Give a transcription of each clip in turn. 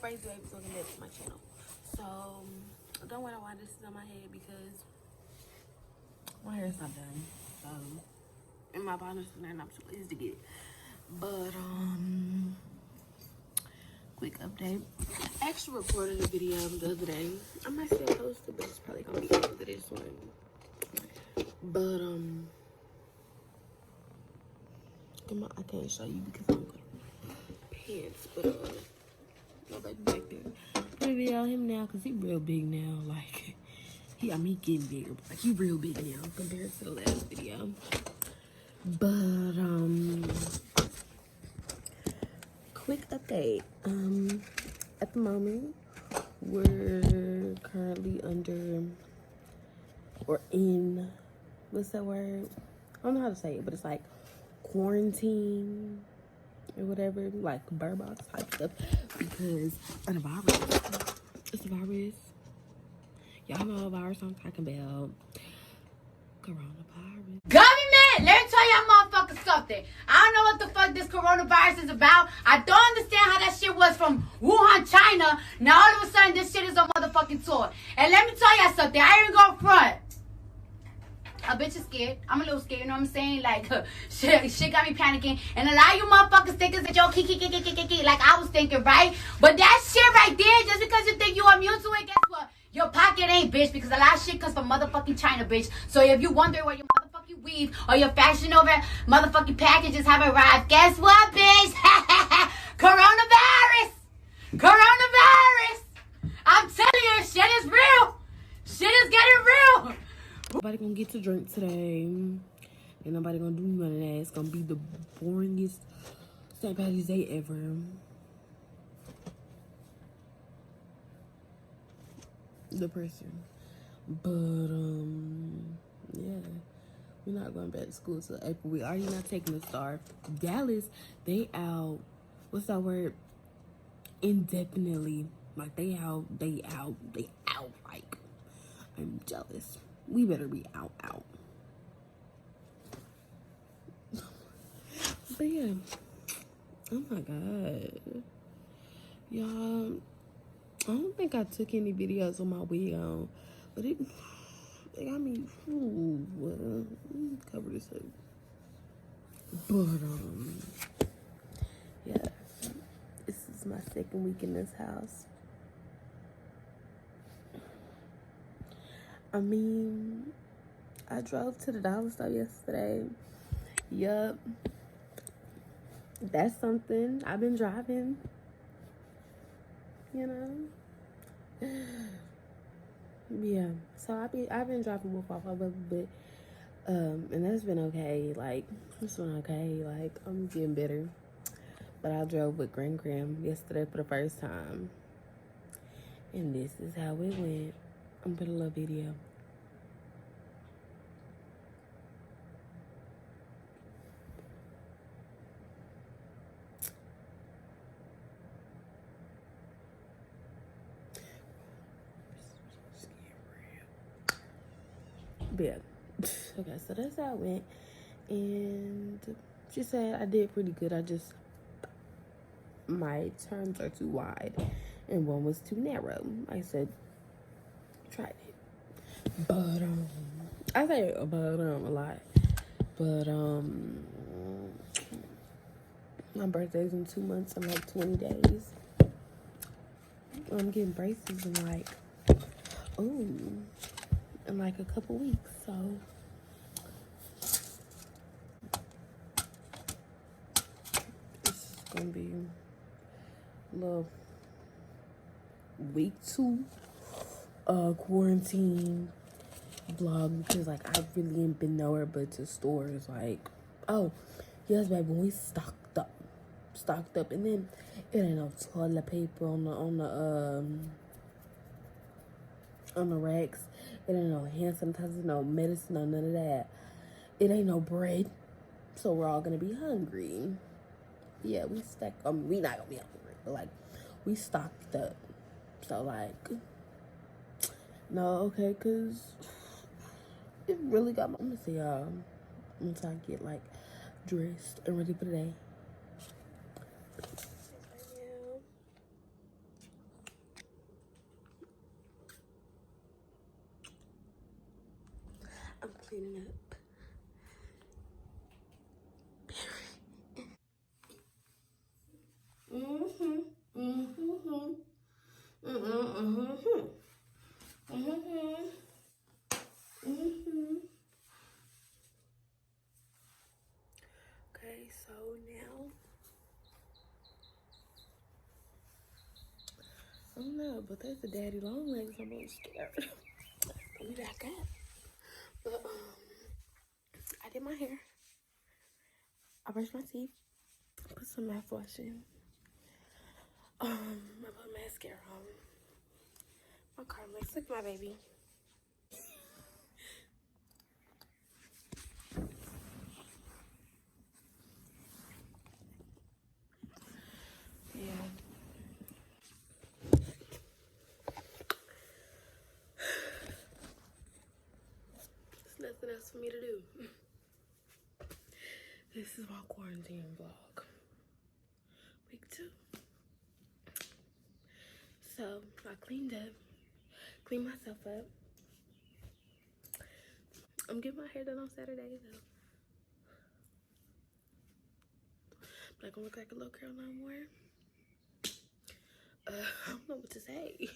Crazy Babies, welcome back to my channel. So don't wonder why this is on my head, because my hair's not done. So and my bottom's and I'm too lazy to get it. But quick update. I actually recorded a video the other day. I might still post it, but it's probably gonna be after this one. But come on, I can't show you because I'm gonna pants, but no baby back there. Put a video on him now because he real big now. Like he getting bigger, but like he real big now compared to the last video. But quick update. At the moment we're currently under or in, what's that word? I don't know how to say it, but it's like quarantine or whatever, like bird box type stuff, because of the virus. It's a virus. Y'all know what virus I'm talking about. Coronavirus. Government, let me tell y'all motherfuckers something. I don't know what the fuck this coronavirus is about. I don't understand how that shit was from Wuhan, China. Now all of a sudden this shit is on motherfucking tour. And let me tell y'all something. I ain't gonna front. A bitch is scared. I'm a little scared, you know what I'm saying? Like, shit got me panicking. And a lot of you motherfuckers think it's a joke, like I was thinking, right? But that shit right there, just because you think you're immune to it, guess what? Your pocket ain't, bitch, because a lot of shit comes from motherfucking China, bitch. So if you wonder where your motherfucking weave or your fashion over motherfucking packages have arrived, guess what, bitch? Coronavirus! Coronavirus! I'm telling you, shit is real. Shit is getting real. Nobody gonna get to drink today. Ain't nobody gonna do none of that. It's gonna be the boringest St. Patty's Day ever. Depressing. But yeah, we're not going back to school till April. We already not taking the star. Dallas, they out, what's that word? Indefinitely. Like they out. Like, I'm jealous. We better be out. But yeah, oh my god, y'all, I don't think I took any videos with my wig on, but it got me, well, cover this up. But yeah, this is my second week in this house. I mean, I drove to the dollar store yesterday. Yup. That's something. I've been driving. You know? Yeah. So I've been driving with Papa, but and that's been okay. Like, it's been okay. Like, I'm getting better. But I drove with Grand yesterday for the first time. And this is how it went. I'm putting a little video. But yeah. Okay, so that's how it went. And she said I did pretty good. My turns are too wide and one was too narrow. I said, try it. But I say but a lot. But my birthday's in 2 months and like 20 days. I'm getting braces in like in like a couple weeks, so it's gonna be a little week 2 quarantine vlog, because like I really ain't been nowhere but to stores. Like, oh yes baby, we stocked up, and then it ain't no toilet paper on the racks. It ain't no hand sanitizer, no medicine, no none of that. It ain't no bread, so we're all gonna be hungry. Yeah, we we not gonna be hungry, but like we stocked up. So like, no, okay, cause it really got my. I'm gonna see y'all once I get like dressed and ready for the day. cleaning up. Okay, so now I don't know, but there's the daddy long legs. I'm a little scared. Let me back up. But I did my hair. I brushed my teeth. Put some mouthwash in. I put mascara on. My car looks like my baby. Yeah. There's nothing else for me to do. This is my quarantine vlog. Week 2. So I cleaned myself up. I'm getting my hair done on Saturday though. But I'm gonna look like a little girl no more. I don't know what to say.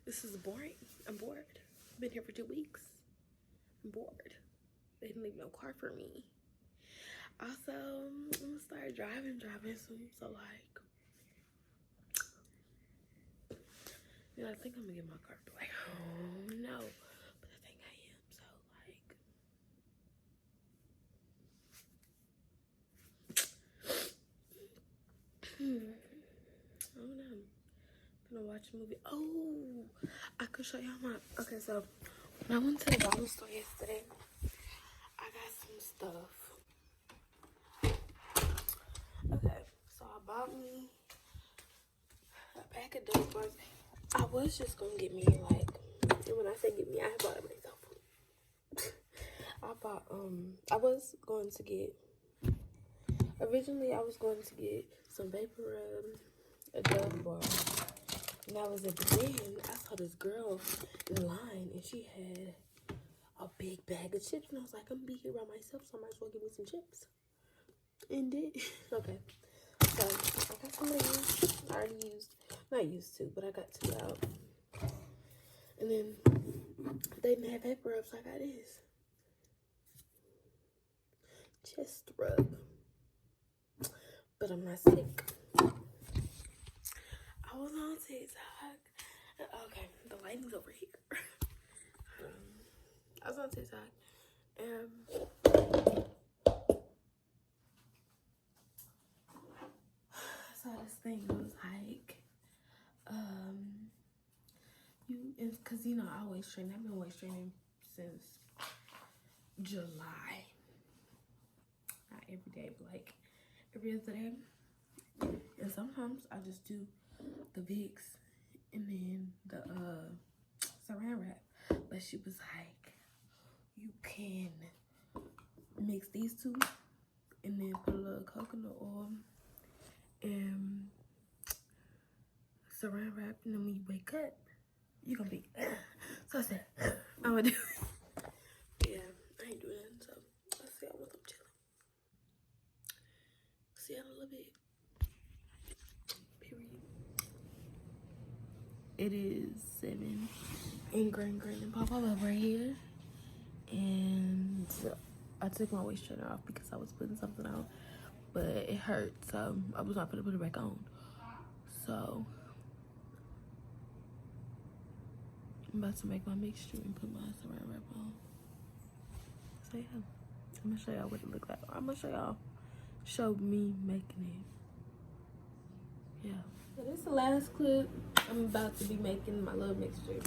This is boring. I'm bored. Been here for 2 weeks. I'm bored. They didn't leave no car for me. Also, I'm gonna start driving soon. So like, you know, I think I'm gonna get my car. But like, oh no. But I think I am. So like, I don't know. I'm gonna watch a movie. Oh, I could show y'all my. Okay, so when I went to the dollar store yesterday, I got some stuff. Okay, so I bought me a pack of Dove bars. I was just gonna get me like, and when I say get me, I bought it myself. I was going to get. Originally, I was going to get some vapor rub, a Dove bar. And I was at the end, I saw this girl in line, and she had a big bag of chips. And I was like, I'm gonna be here by myself, so I might as well give me some chips. And did. Okay. So, I got some of these. I already used, not used to, but I got 2 out. And then, they didn't have vapor rub, so I got this. Chest rub. But I'm not sick. I was on TikTok. Okay, the lighting's over here. I was on TikTok and I saw this thing. It was like, cause you know I always train. I've been weight training since July. Not every day, but like every other day. And sometimes I just do the Vicks and then the saran wrap. But she was like, you can mix these 2 and then put a little coconut oil and saran wrap, and then when you wake up, you're gonna be. So I said, I'm gonna do it. Yeah, I ain't doing that. So I'll see y'all when I'm chilling. See y'all in a little bit. Period. It is 7. And Grand and Papa Love right here. And I took my waist trainer off because I was putting something on, but it hurt, so I was not gonna put it back on. So I'm about to make my mixture and put my saran wrap on. So yeah, I'm gonna show y'all what it looked like. I'm gonna show me making it. Yeah. So this is the last clip. I'm about to be making my little mixture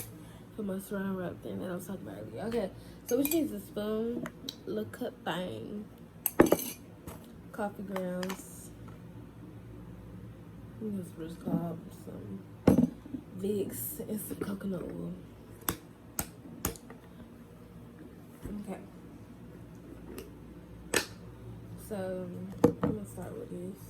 for my saran wrap thing that I was talking about earlier. Okay, so which needs a spoon, little cup thing, coffee grounds, this is what it's called, some Vicks, and some coconut oil. Okay. So I'm gonna start with this.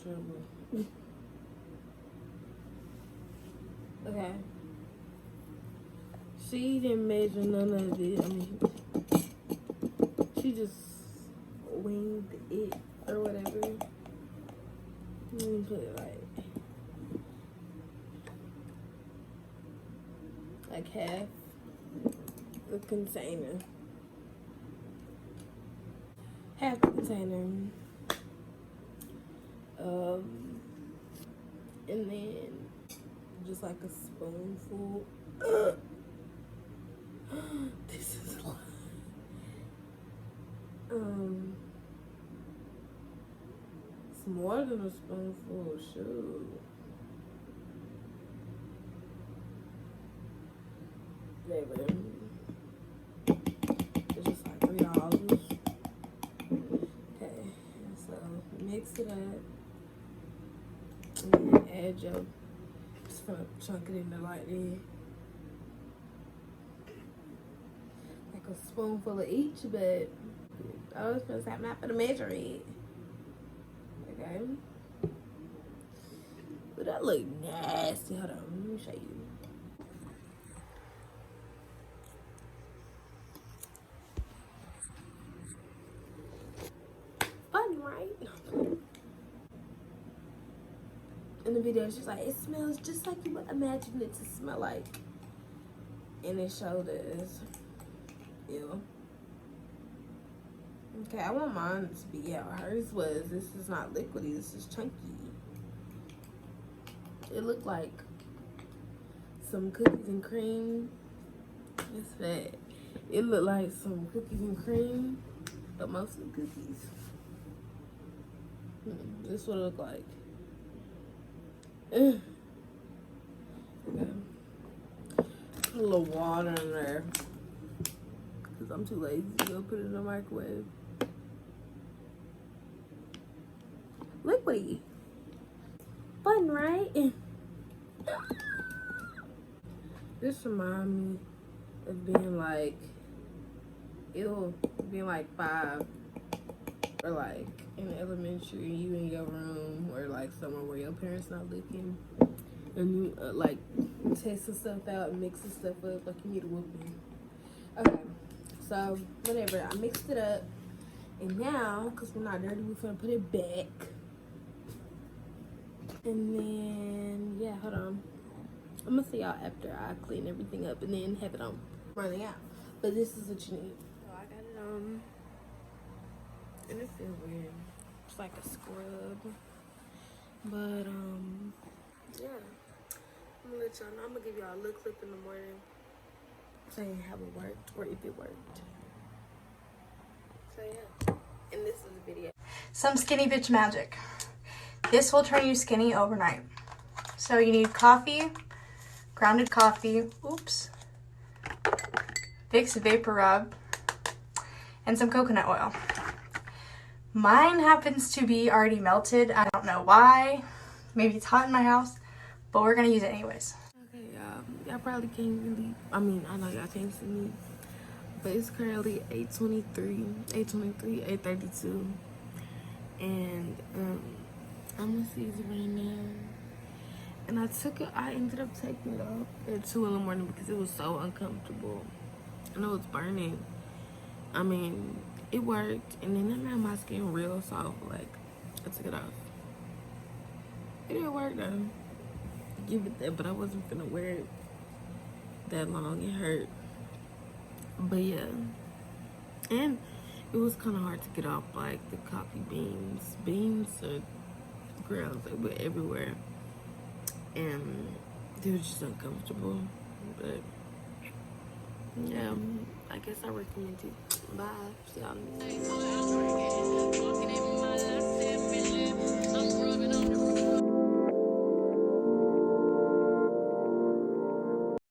trouble. Okay. She didn't measure none of it. I mean, she just winged it or whatever. Let me put it like half the container. Half the container. And then just like a spoonful. This is a lot. It's more than a spoonful, shoot. Maybe. It's just like $3. Okay, so mix it up. And then add your, just gonna chunk it in there like this. Like a spoonful of each, but I was gonna say I'm not gonna measure it. Okay. But that look nasty. Hold on, let me show you. Funny, right? In the video, she's like, it smells just like you would imagine it to smell like. And it showed us. Ew. Okay, I want mine to be, yeah, hers was, this is not liquidy, this is chunky. It looked like some cookies and cream. It's fat. It looked like some cookies and cream, but mostly cookies. This is what it looked like. Okay. Put a little water in there. Because I'm too lazy to go put it in the microwave. Liquidy. Fun, right? This reminds me of being like, being like 5. Or like in elementary, you in your room or like somewhere where your parents not looking. And you like testing stuff out and mixing stuff up like you need a whooping. Okay. So, whatever, I mixed it up, and now, because we're not dirty, we're gonna put it back. And then, yeah, hold on. I'm gonna see y'all after I clean everything up and then have it on. Running out. But this is what you need. So, I got it on. And it feels weird. It's like a scrub. But, yeah. I'm gonna let y'all know. I'm gonna give y'all a little clip in the morning saying how it worked or if it worked. So yeah, and this is the video. Some skinny bitch magic. This will turn you skinny overnight. So you need coffee, grounded coffee, oops, Vicks Vapor Rub, and some coconut oil. Mine happens to be already melted. I don't know why. Maybe it's hot in my house, but we're gonna use it anyways. Y'all probably can't really, I mean, I know y'all can't see me, but it's currently 8:32, and I'm gonna see it right now. And I ended up taking it off at 2 in the morning because it was so uncomfortable, and it was burning. I mean, it worked, and then that made my skin real soft, like, I took it off. It didn't work though. Give it that, but I wasn't gonna wear it that long. It hurt, but yeah, and it was kind of hard to get off, like the coffee beans or grounds, they were everywhere, and they were just uncomfortable. But yeah, I guess I recommend it. Bye. See y'all next time.